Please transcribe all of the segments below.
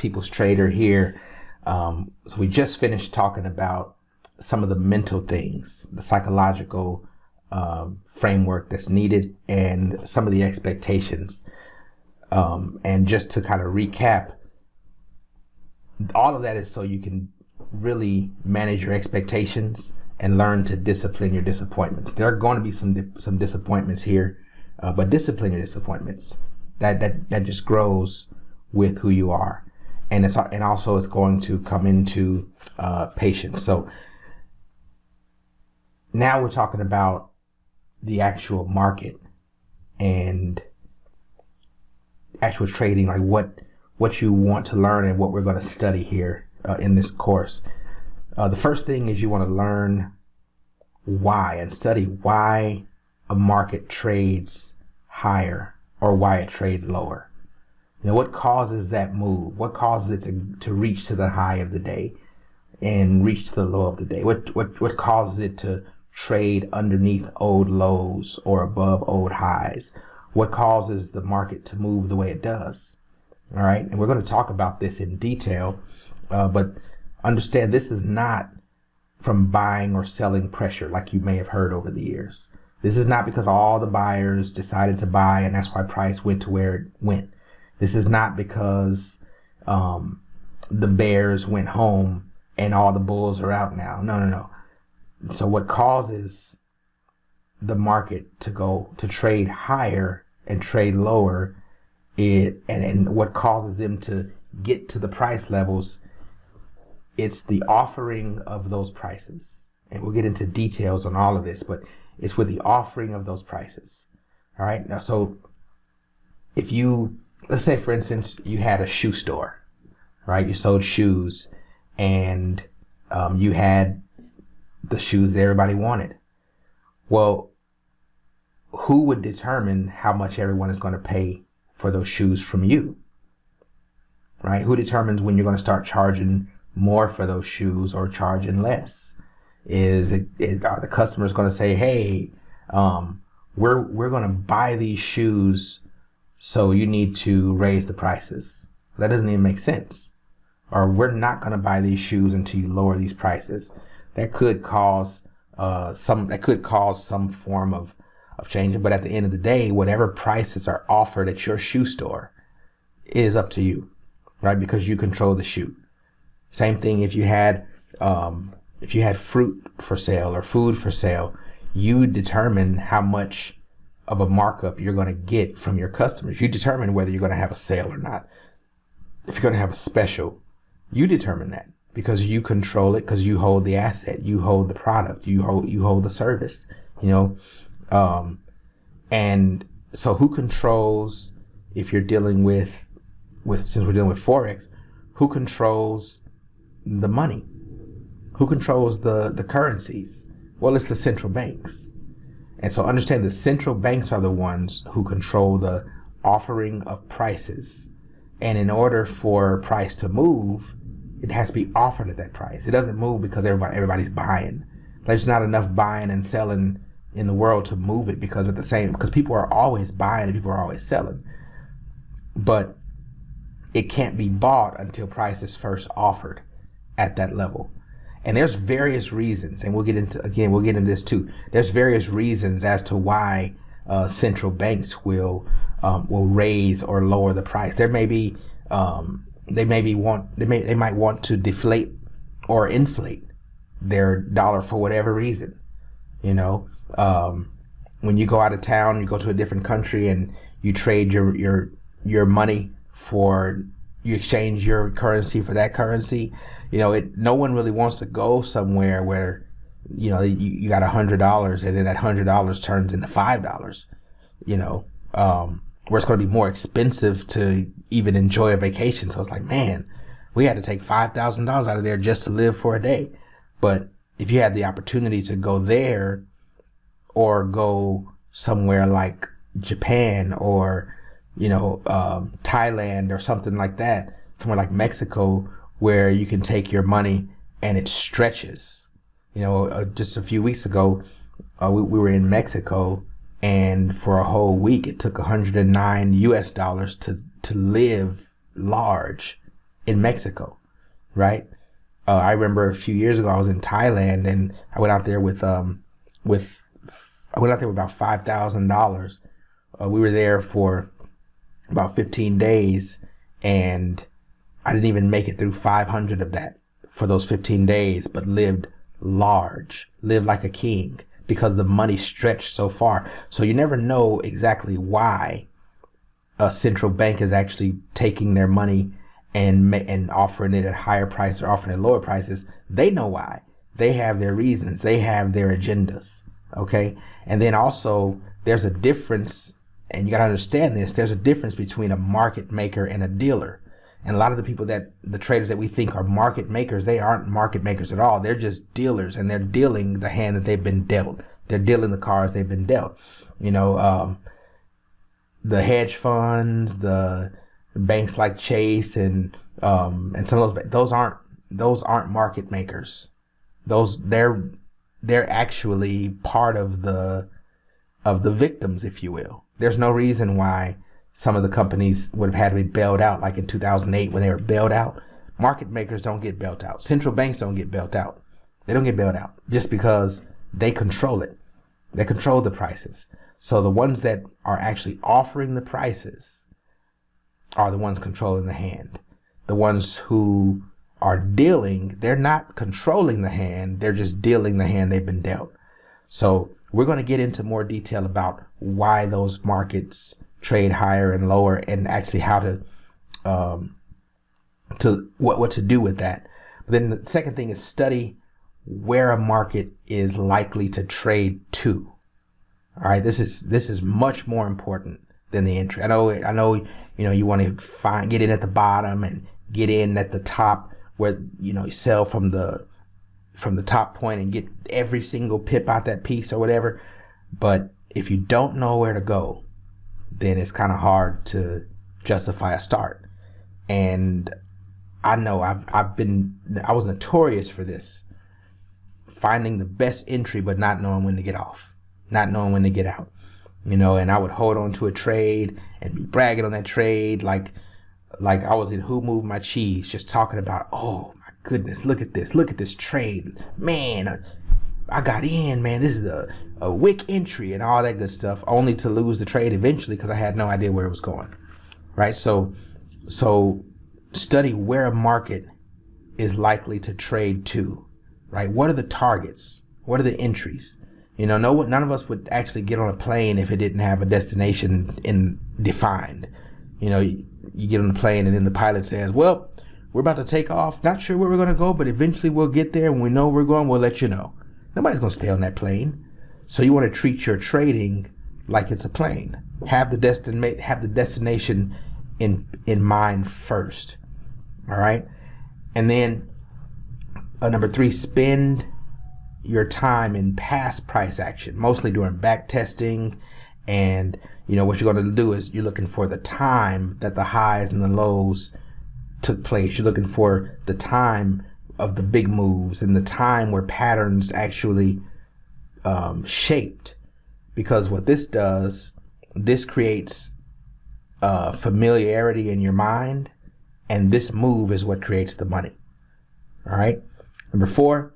People's Trader here. So we just finished talking about some of the mental things, the psychological framework that's needed, and some of the expectations. And just to kind of recap, all of that is so you can really manage your expectations and learn to discipline your disappointments. There are going to be some disappointments here, but discipline your disappointments. That just grows with who you are, and also it's going to come into patience. So now we're talking about the actual market and actual trading, like what you want to learn and what we're going to study here in this course. The first thing is you want to learn why and study why a market trades higher or why it trades lower. You know, what causes that move? What causes it to reach to the high of the day and reach to the low of the day? What causes it to trade underneath old lows or above old highs? What causes the market to move the way it does? All right, and we're going to talk about this in detail, but understand this is not from buying or selling pressure like you may have heard over the years. This is not because all the buyers decided to buy and that's why price went to where it went. This is not because the bears went home and all the bulls are out now. No. So what causes the market to trade higher and trade lower, and what causes them to get to the price levels, it's the offering of those prices. And we'll get into details on all of this, but it's with the offering of those prices. All right. Now, so if let's say, for instance, you had a shoe store, right? You sold shoes and you had the shoes that everybody wanted. Well, who would determine how much everyone is going to pay for those shoes from you, right? Who determines when you're going to start charging more for those shoes or charging less? Are the customers going to say, hey, we're going to buy these shoes, so you need to raise the prices? That doesn't even make sense. Or we're not going to buy these shoes until you lower these prices. That could cause some form of change. But at the end of the day, whatever prices are offered at your shoe store is up to you, right? Because you control the shoe. Same thing if you had fruit for sale or food for sale, you determine how much of a markup you're going to get from your customers. You determine whether you're going to have a sale or not. If you're going to have a special, you determine that because you control it, because you hold the asset, you hold the product, you hold the service, you know. And so who controls, if you're dealing with since we're dealing with forex, who controls the money? Who controls the currencies? Well, it's the central banks. And so understand the central banks are the ones who control the offering of prices. And in order for price to move, it has to be offered at that price. It doesn't move because everybody's buying. There's not enough buying and selling in the world to move it because people are always buying and people are always selling. But it can't be bought until price is first offered at that level. And there's various reasons, and we'll get into this too. There's various reasons as to why central banks will raise or lower the price. There may be they might want to deflate or inflate their dollar for whatever reason. You know, when you go out of town, you go to a different country and you trade your money you exchange your currency for that currency. You know, no one really wants to go somewhere where, you know, you got $100 and then that $100 turns into $5, you know, where it's going to be more expensive to even enjoy a vacation. So it's like, man, we had to take $5,000 out of there just to live for a day. But if you had the opportunity to go there or go somewhere like Japan or, you know, Thailand or something like that, somewhere like Mexico, where you can take your money and it stretches. You know, just a few weeks ago, we were in Mexico, and for a whole week, it took $109 US to live large in Mexico, right? I remember a few years ago I was in Thailand, and I went out there with about $5,000. We were there for about 15 days, and I didn't even make it through 500 of that for those 15 days, but lived large, lived like a king, because the money stretched so far. So you never know exactly why a central bank is actually taking their money and offering it at higher prices or offering it at lower prices. They know why. They have their reasons. They have their agendas. Okay. And then also there's a difference, and you got to understand this. There's a difference between a market maker and a dealer. And a lot of the traders that we think are market makers, they aren't market makers at all. They're just dealers, and they're dealing the hand that they've been dealt. They're dealing the cards they've been dealt. The hedge funds, the banks like Chase and some of those aren't market makers. They're actually part of the victims, if you will. There's no reason why some of the companies would have had to be bailed out, like in 2008 when they were bailed out. Market makers don't get bailed out. Central banks don't get bailed out. They don't get bailed out just because they control it. They control the prices. So the ones that are actually offering the prices are the ones controlling the hand. The ones who are dealing, they're not controlling the hand. They're just dealing the hand they've been dealt. So we're going to get into more detail about why those markets trade higher and lower, and actually how what to do with that. But then the second thing is study where a market is likely to trade to. All right, this is much more important than the entry. I know, you want to get in at the bottom and get in at the top where you sell from the top point and get every single pip out that piece or whatever. But if you don't know where to go, then it's kind of hard to justify a start. And I know I was notorious for this, finding the best entry but not knowing when to get off, not knowing when to get out, and I would hold on to a trade and be bragging on that trade like I was in Who Moved My Cheese, just talking about, oh my goodness, look at this trade, man, I got in, man, this is a wick entry and all that good stuff, only to lose the trade eventually because I had no idea where it was going, right? So study where a market is likely to trade to, right? What are the targets? What are the entries? None of us would actually get on a plane if it didn't have a destination defined. You get on the plane and then the pilot says, well, we're about to take off. Not sure where we're going to go, but eventually we'll get there. When we know where we're going, we'll let you know. Nobody's going to stay on that plane. So you want to treat your trading like it's a plane. Have the destination in mind first. All right. And then number 3, spend your time in past price action, mostly during back testing. And what you're going to do is you're looking for the time that the highs and the lows took place. You're looking for the time of the big moves and the time where patterns actually shaped. Because what this does, this creates familiarity in your mind, and this move is what creates the money. All right. Number 4,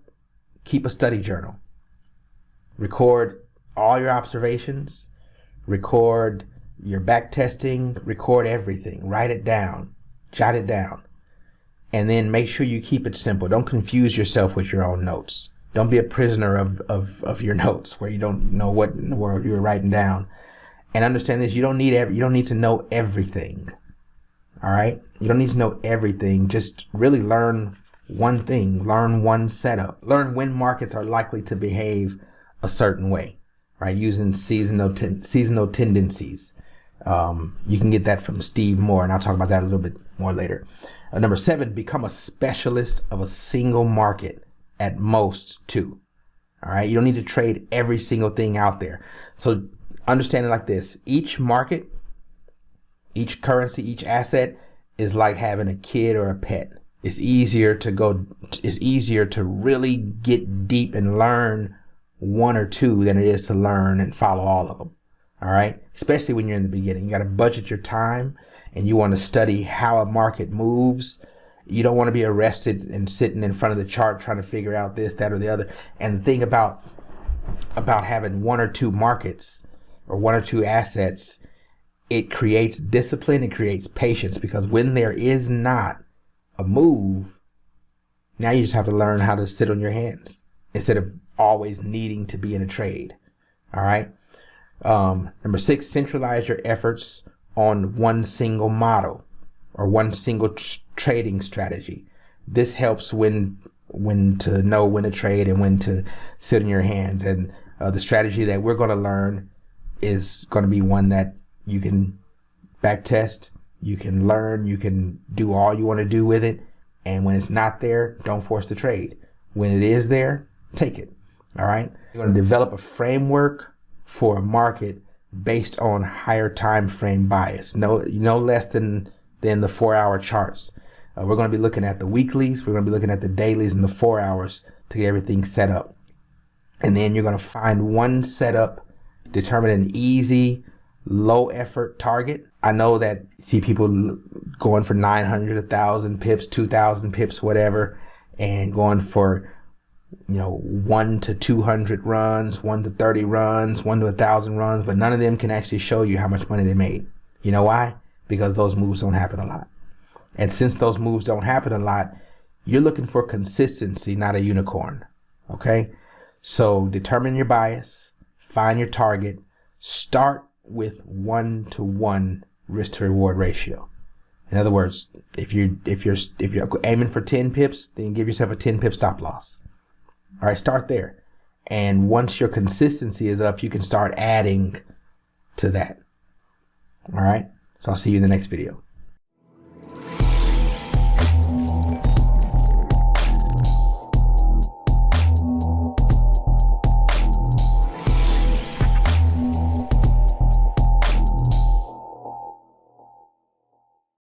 keep a study journal. Record all your observations, record your back testing, record everything, write it down, jot it down, and then make sure you keep it simple. Don't confuse yourself with your own notes. Don't be a prisoner of your notes where you don't know what in the world you're writing down. And understand this, you don't need to know everything. All right? You don't need to know everything. Just really learn one thing, learn one setup, learn when markets are likely to behave a certain way, right? Using seasonal tendencies. You can get that from Steve Moore, and I'll talk about that a little bit more later. Number 7, become a specialist of a single market at most 2. All right. You don't need to trade every single thing out there. So understand it like this: each market, each currency, each asset is like having a kid or a pet. It's easier to really get deep and learn one or two than it is to learn and follow all of them. All right. Especially when you're in the beginning, you got to budget your time and you want to study how a market moves. You don't want to be arrested and sitting in front of the chart trying to figure out this, that, or the other. And the thing about having one or two markets or one or two assets, it creates discipline, it creates patience, because when there is not a move, now you just have to learn how to sit on your hands instead of always needing to be in a trade. All right. Number 6, centralize your efforts on one single model or one single trading strategy. This helps when to know when to trade and when to sit in your hands. And the strategy that we're going to learn is going to be one that you can back test, you can learn, you can do all you want to do with it. And when it's not there, don't force the trade. When it is there, take it. All right. You're going to develop a framework for a market based on higher time frame bias. No less than the 4-hour charts. We're going to be looking at the weeklies. We're going to be looking at the dailies and the 4 hours to get everything set up. And then you're going to find one setup, determine an easy, low effort target. I know that you see people going for 900, 1,000 pips, 2,000 pips, whatever, and going for 1 to 200 runs, 1 to 30 runs, 1 to 1,000 runs, but none of them can actually show you how much money they made. You know why? Because those moves don't happen a lot. And since those moves don't happen a lot, you're looking for consistency, not a unicorn. Okay? So determine your bias, find your target, start with 1-to-1 risk to reward ratio. In other words, if you're aiming for 10 pips, then give yourself a 10 pip stop loss. All right, start there. And once your consistency is up, you can start adding to that. All right. So I'll see you in the next video.